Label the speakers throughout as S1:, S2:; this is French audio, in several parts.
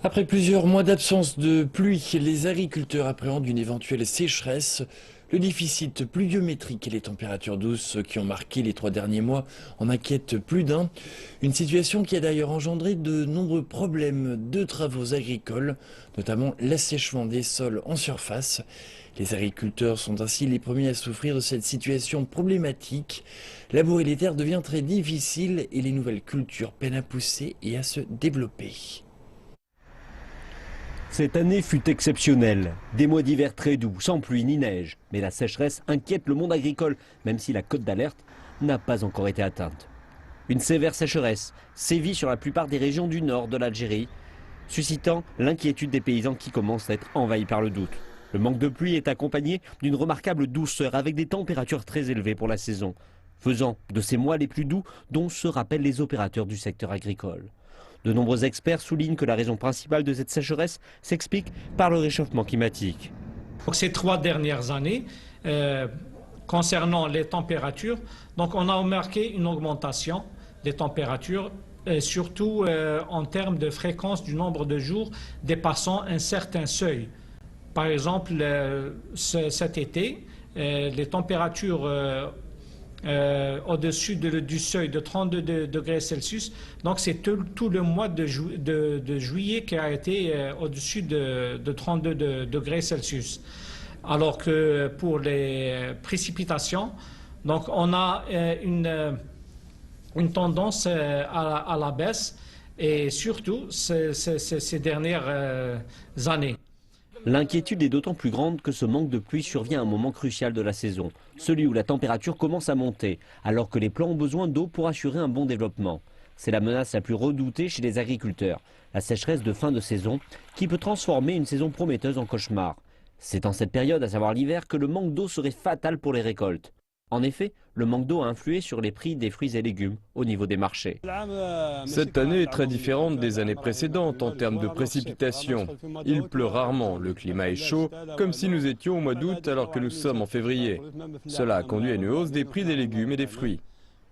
S1: Après plusieurs mois d'absence de pluie, les agriculteurs appréhendent une éventuelle sécheresse. Le déficit pluviométrique et les températures douces qui ont marqué les 3 derniers mois en inquiètent plus d'un. Une situation qui a d'ailleurs engendré de nombreux problèmes de travaux agricoles, notamment l'assèchement des sols en surface. Les agriculteurs sont ainsi les premiers à souffrir de cette situation problématique. Labourer les terres devient très difficile et les nouvelles cultures peinent à pousser et à se développer.
S2: Cette année fut exceptionnelle. Des mois d'hiver très doux, sans pluie ni neige. Mais la sécheresse inquiète le monde agricole, même si la cote d'alerte n'a pas encore été atteinte. Une sévère sécheresse sévit sur la plupart des régions du nord de l'Algérie, suscitant l'inquiétude des paysans qui commencent à être envahis par le doute. Le manque de pluie est accompagné d'une remarquable douceur avec des températures très élevées pour la saison, faisant de ces mois les plus doux dont se rappellent les opérateurs du secteur agricole. De nombreux experts soulignent que la raison principale de cette sécheresse s'explique par le réchauffement climatique.
S3: Donc, ces 3 dernières années, concernant les températures, donc on a remarqué une augmentation des températures, surtout en termes de fréquence du nombre de jours dépassant un certain seuil. Par exemple, cet été, les températures au-dessus du seuil de 32 degrés Celsius. Donc c'est tout le mois de juillet qui a été au-dessus de 32 degrés Celsius. Alors que pour les précipitations, donc on a une tendance à la baisse et surtout ces dernières années.
S2: L'inquiétude est d'autant plus grande que ce manque de pluie survient à un moment crucial de la saison, celui où la température commence à monter, alors que les plants ont besoin d'eau pour assurer un bon développement. C'est la menace la plus redoutée chez les agriculteurs, la sécheresse de fin de saison, qui peut transformer une saison prometteuse en cauchemar. C'est en cette période, à savoir l'hiver, que le manque d'eau serait fatal pour les récoltes. En effet, le manque d'eau a influé sur les prix des fruits et légumes au niveau des marchés.
S4: Cette année est très différente des années précédentes en termes de précipitations. Il pleut rarement, le climat est chaud, comme si nous étions au mois d'août alors que nous sommes en février. Cela a conduit à une hausse des prix des légumes et des fruits.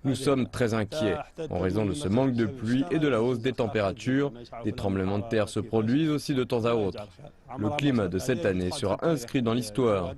S4: Nous sommes très inquiets en raison de ce manque de pluie et de la hausse des températures. Des tremblements de terre se produisent aussi de temps à autre. Le climat de cette année sera inscrit dans l'histoire.